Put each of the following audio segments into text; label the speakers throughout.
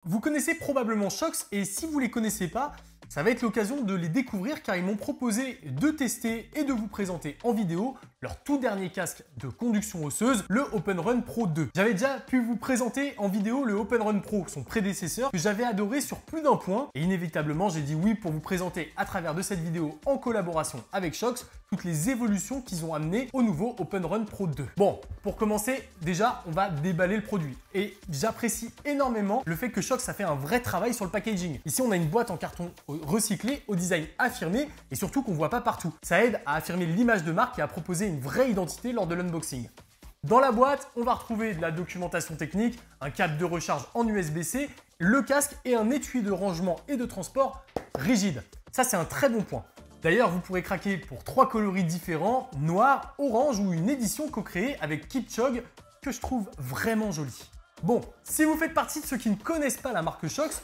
Speaker 1: Vous connaissez probablement Shox et si vous ne les connaissez pas, ça va être l'occasion de les découvrir car ils m'ont proposé de tester et de vous présenter en vidéo leur tout dernier casque de conduction osseuse, le OpenRun Pro 2. J'avais déjà pu vous présenter en vidéo le OpenRun Pro, son prédécesseur, que j'avais adoré sur plus d'un point. Et inévitablement, j'ai dit oui pour vous présenter à travers de cette vidéo en collaboration avec Shox toutes les évolutions qu'ils ont amenées au nouveau OpenRun Pro 2. Bon, pour commencer, déjà, on va déballer le produit. Et j'apprécie énormément le fait que Shox a fait un vrai travail sur le packaging. Ici, on a une boîte en carton recyclé, au design affirmé et surtout qu'on ne voit pas partout. Ça aide à affirmer l'image de marque et à proposer une vraie identité lors de l'unboxing. Dans la boîte, on va retrouver de la documentation technique, un câble de recharge en USB-C, le casque et un étui de rangement et de transport rigide. Ça, c'est un très bon point. D'ailleurs, vous pourrez craquer pour 3 coloris différents, noir, orange ou une édition co-créée avec Kitchog que je trouve vraiment jolie. Bon, si vous faites partie de ceux qui ne connaissent pas la marque Shox,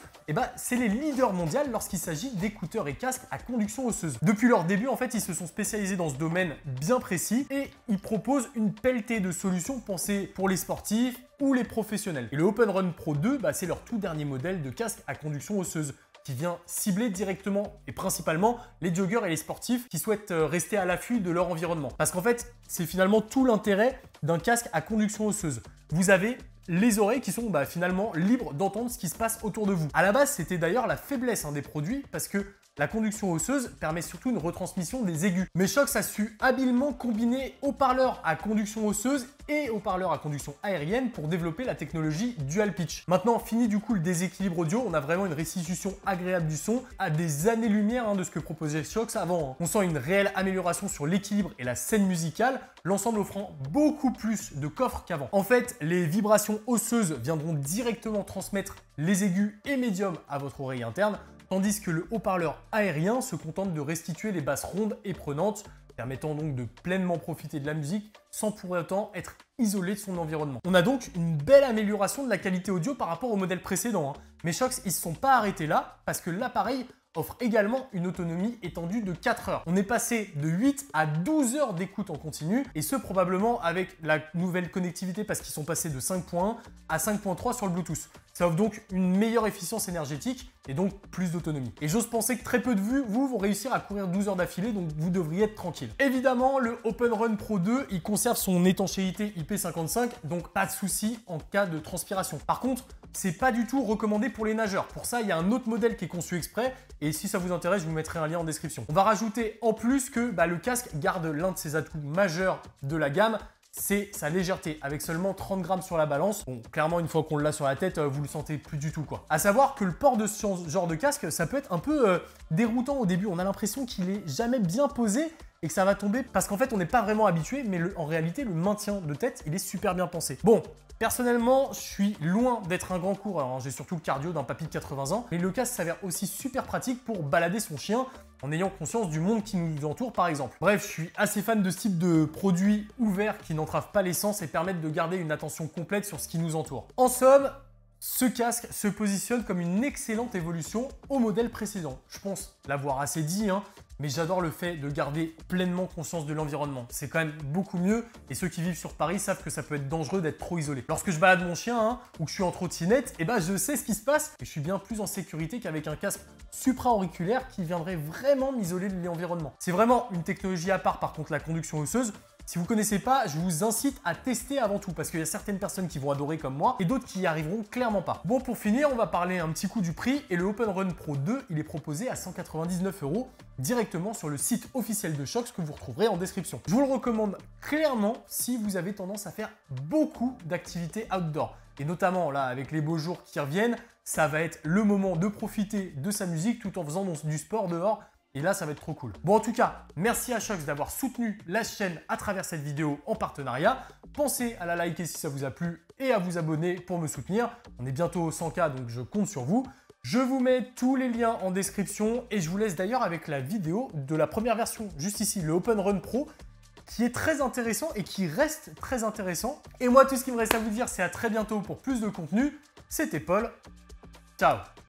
Speaker 1: c'est les leaders mondiaux lorsqu'il s'agit d'écouteurs et casques à conduction osseuse. Depuis leur début, en fait, ils se sont spécialisés dans ce domaine bien précis et ils proposent une pelletée de solutions pensées pour les sportifs ou les professionnels. Et le OpenRun Pro 2, c'est leur tout dernier modèle de casque à conduction osseuse qui vient cibler directement et principalement les joggers et les sportifs qui souhaitent rester à l'affût de leur environnement. Parce qu'en fait, c'est finalement tout l'intérêt d'un casque à conduction osseuse. Vous avez les oreilles qui sont finalement libres d'entendre ce qui se passe autour de vous. À la base, c'était d'ailleurs la faiblesse des produits parce que la conduction osseuse permet surtout une retransmission des aigus. Mais Shox a su habilement combiner haut-parleurs à conduction osseuse et haut-parleurs à conduction aérienne pour développer la technologie dual pitch. Maintenant, fini du coup le déséquilibre audio, on a vraiment une restitution agréable du son à des années-lumière de ce que proposait Shox avant. On sent une réelle amélioration sur l'équilibre et la scène musicale, l'ensemble offrant beaucoup plus de coffres qu'avant. En fait, les vibrations osseuses viendront directement transmettre les aigus et médiums à votre oreille interne, tandis que le haut-parleur aérien se contente de restituer les basses rondes et prenantes, permettant donc de pleinement profiter de la musique sans pour autant être isolé de son environnement. On a donc une belle amélioration de la qualité audio par rapport au modèle précédent. Mais Shox, ils ne se sont pas arrêtés là parce que l'appareil offre également une autonomie étendue de 4 heures. On est passé de 8 à 12 heures d'écoute en continu et ce probablement avec la nouvelle connectivité parce qu'ils sont passés de 5.1 à 5.3 sur le Bluetooth. Ça offre donc une meilleure efficience énergétique et donc plus d'autonomie. Et j'ose penser que très peu de vous vont réussir à courir 12 heures d'affilée, donc vous devriez être tranquille. Évidemment, le OpenRun Pro 2, il conserve son étanchéité IP55, donc pas de souci en cas de transpiration. Par contre, c'est pas du tout recommandé pour les nageurs. Pour ça, il y a un autre modèle qui est conçu exprès et si ça vous intéresse, je vous mettrai un lien en description. On va rajouter en plus que le casque garde l'un de ses atouts majeurs de la gamme, c'est sa légèreté, avec seulement 30 grammes sur la balance. Bon, clairement, une fois qu'on l'a sur la tête, vous le sentez plus du tout, quoi. À savoir que le port de ce genre de casque, ça peut être un peu déroutant au début. On a l'impression qu'il est jamais bien posé et que ça va tomber parce qu'en fait, on n'est pas vraiment habitué, mais en réalité, le maintien de tête, il est super bien pensé. Bon, personnellement, je suis loin d'être un grand coureur. J'ai surtout le cardio d'un papy de 80 ans, mais le casque s'avère aussi super pratique pour balader son chien en ayant conscience du monde qui nous entoure par exemple. Bref, je suis assez fan de ce type de produits ouverts qui n'entravent pas l'essence et permettent de garder une attention complète sur ce qui nous entoure. En somme, ce casque se positionne comme une excellente évolution au modèle précédent. Je pense l'avoir assez dit, mais j'adore le fait de garder pleinement conscience de l'environnement. C'est quand même beaucoup mieux et ceux qui vivent sur Paris savent que ça peut être dangereux d'être trop isolé. Lorsque je balade mon chien ou que je suis en trottinette, je sais ce qui se passe et je suis bien plus en sécurité qu'avec un casque supra-auriculaire qui viendrait vraiment m'isoler de l'environnement. C'est vraiment une technologie à part par contre la conduction osseuse. Si vous ne connaissez pas, je vous incite à tester avant tout parce qu'il y a certaines personnes qui vont adorer comme moi et d'autres qui y arriveront clairement pas. Bon, pour finir, on va parler un petit coup du prix et le OpenRun Pro 2, il est proposé à 199 € directement sur le site officiel de Shox que vous retrouverez en description. Je vous le recommande clairement si vous avez tendance à faire beaucoup d'activités outdoor et notamment là avec les beaux jours qui reviennent, ça va être le moment de profiter de sa musique tout en faisant du sport dehors. Et là, ça va être trop cool. Bon, en tout cas, merci à Shox d'avoir soutenu la chaîne à travers cette vidéo en partenariat. Pensez à la liker si ça vous a plu et à vous abonner pour me soutenir. On est bientôt au 100K, donc je compte sur vous. Je vous mets tous les liens en description et je vous laisse d'ailleurs avec la vidéo de la première version, juste ici, le OpenRun Pro, qui est très intéressant et qui reste très intéressant. Et moi, tout ce qu'il me reste à vous dire, c'est à très bientôt pour plus de contenu. C'était Paul. Ciao!